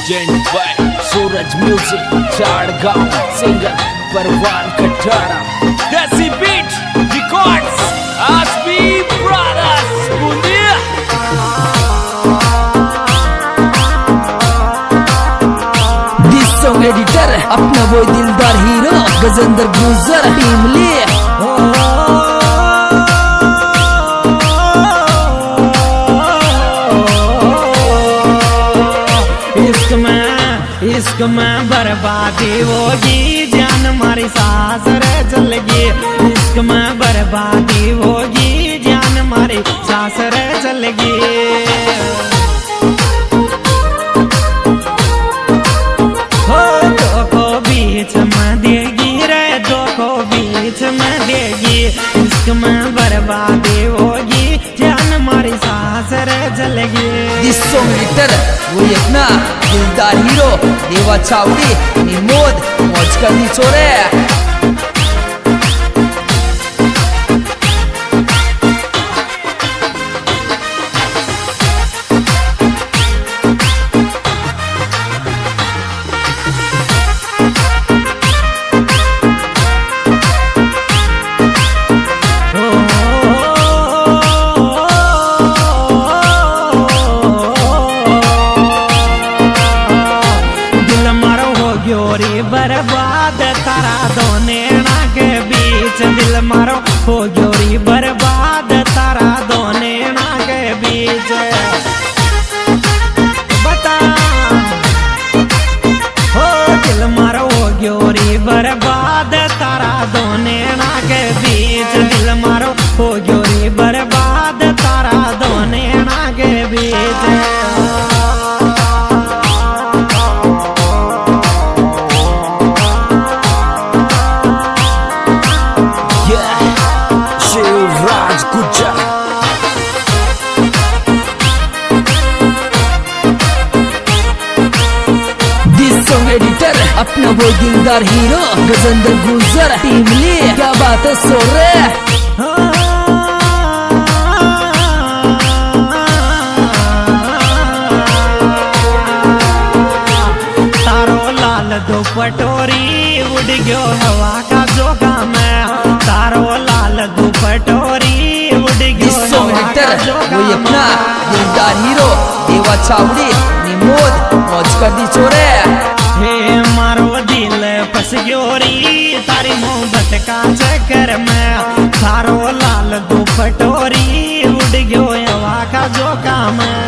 Present by Suraj music Jhadgaon singer Parwan Katara desi beat records आसबी brothers Bundiya. This song editor अपना वो दिलदार हीरो गजेंद्र गुजर टीम ले इश्क में बर्बादी होगी जान मारी सास रे चलेगी। इश्क में बर्बादी होगी जान मारी सास रे चलेगी। हो दो को बीच में देगी रे दो को बीच में देगी। इश्क में बर्बादी होगी जान मारी सास रे चलेगी। दिस सॉन्ग एडिटर वो अपना दिलदार हीरो देवा चावड़ी निमोद मौज करनी चोरे। बर्बाद तारा दो नैना के बीच दिल मारो हो जोरी बर्बाद तारा दो नैना के बीच। बता हो दिल मारो हो जोरी बर्बाद तारा दो नैना के बीच। दिल मारो हो जोरी बर्बाद तारा दो नैना के बीच। एडिटर अपना वो दिलदार हीरो गजेंद्र गुजर टीम ले क्या बात है सो रे। तारो लाल दो पटोरी उड़ गयो हवा का जोगा में। तारो लाल दो पटोरी उड़ गयो हवा का जोगा में। वो अपना दिलदार हीरो देवा चावड़ी निमोद मौज कर दी चोरे। हे मारो दिल फस ग्योरी तारी मोहब्बत का चक्कर में। थारो लाल दो पटोरी उड़ गयो हवा का जोगा में।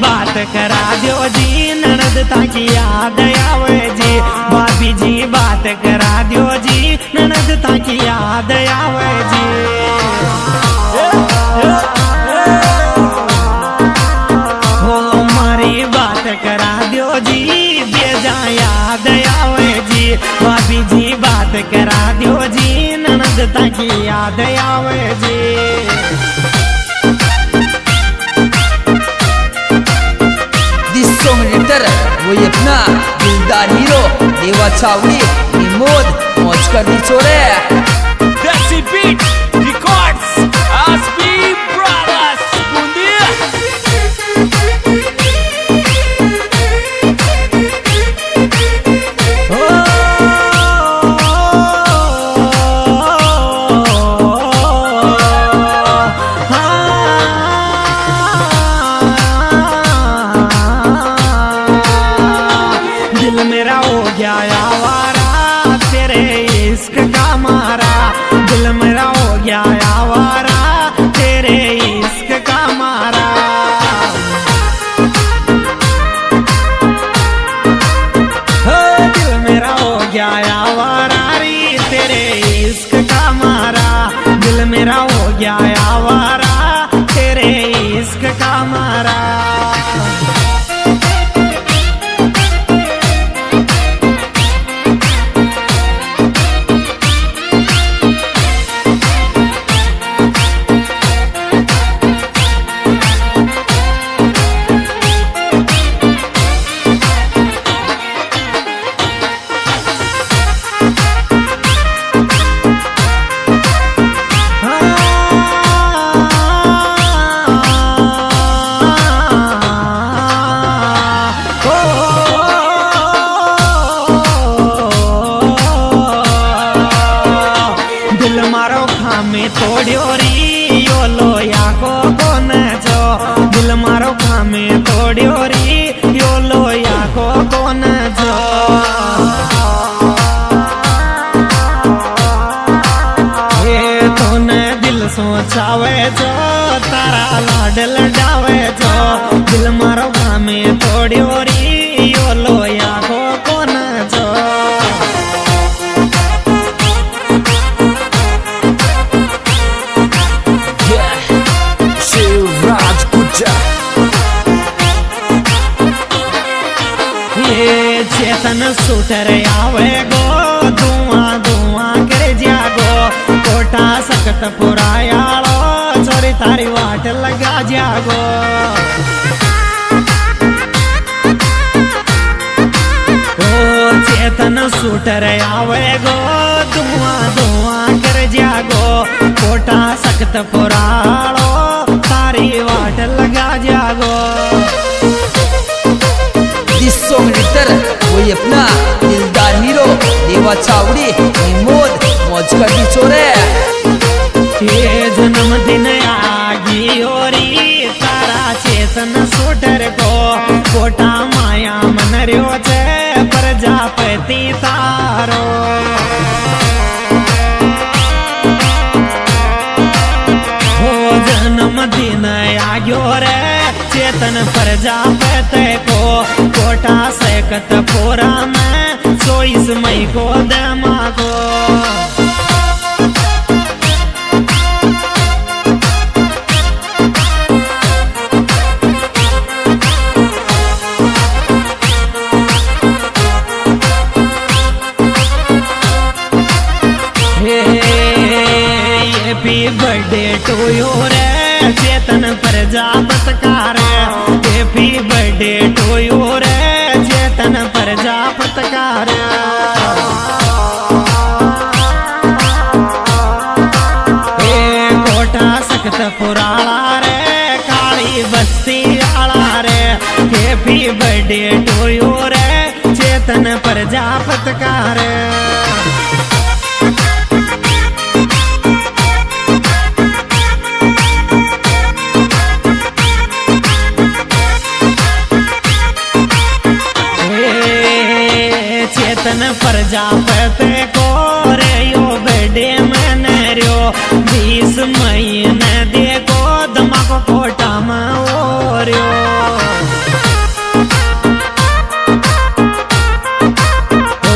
बात करा दो जी ननद ताकि याद आवे जी। भाभी जी बात करा दो जी ननद ताकि याद आवे जी। हो मारी बात करा दो जी बेजा याद आवे जी। भाभी जी बात करा दो जी ननद ताकि याद आवे जी। वो अपना दिलदार हीरो देवा चावड़ी निमोद मौज कर दी चोरे। देसी बीट रिकॉर्ड्स आसबी ब्रदर्स बूंदिया। दिल मेरा हो गया आवारा तेरे इश्क का मारा। आवारा रे तेरे इश्क का मारा, दिल मेरा हो गया आवारा तेरे इश्क का मारा। तोड़ियो री यो लोया को कोन जो, दिल मारो खामे तोड़ियो री यो लोया को कोन जो। ये तूने दिल सोचावे जो तारा लाड लडावे जो, दिल मारो खामे तोड़ियो री यो लोया को कोन जो। ये चेतन सुटर आवे गो धुआं धुआं कर जागो, कोटा सकत पुरायालो चोरी तारी वाट लगा जागो। ओ चेतन सुटर आवे गो धुआं धुआं कर जागो, कोटा सकत पुरालो तारी वाट लगा जागो। This song written वही अपना दिलदार हीरो देवा चावड़ी निमोद मौज का बिचोरे। ये जन्मदिन आगी ओरी तारा चेतन सुटर को, कोटा माया मन र्यो छे प्रजापति तारो। हो जन्मदिन आग्यो रे चेतन प्रजापति को, कोटा सकत पूरा में 24 मई को दमागो। हैप्पी बर्थडे टू यू रे चेतन प्रजापति का रे, हैप्पी बर्थडे टू यू रे चेतन प्रजापति का रे। कोटा सकत पुराला रे काली बस्ती आला रे, हैप्पी बर्थडे टू यू रे चेतन प्रजापति का रे। चेतन प्रजापति को रे यो बर्थडे मैंने र्यो 20 मई ने देखो दमाको कोटा में ओर्यो। ओ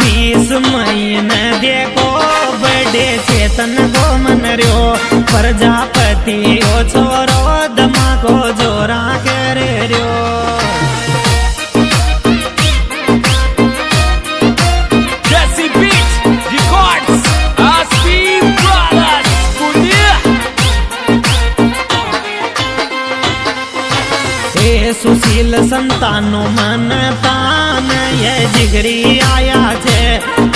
20 मई ने देखो बर्थडे चेतन को मन र्यो, प्रजापति ओ छोरो दमाको जोरा करे र्यो। सुशील संतानो मन तान ये जिगरी आया छे,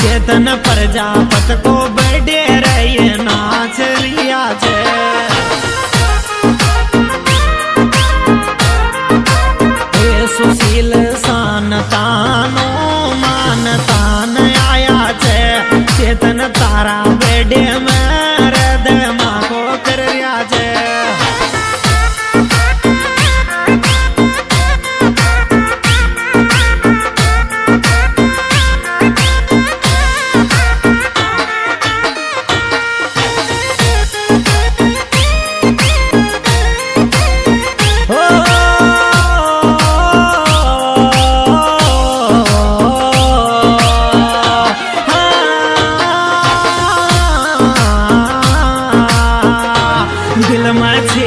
चेतन प्रजापति को बर्थडे रे ये नाच रिया छे। सुशील संतानो मान तान आया छे, चेतन तारा बर्थडे में हृदय माँ को कर रिया छे।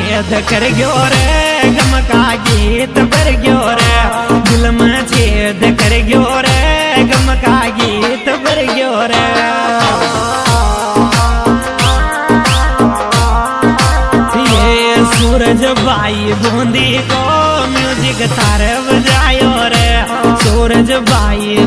छेद कर गयो रे गम का गीत भर गयो रे दिल में छेद कर गयो रे गम का गीत भर गयो रे ये सूरज भाई बूंदी को म्यूजिक तार बजायो रे सूरज भाई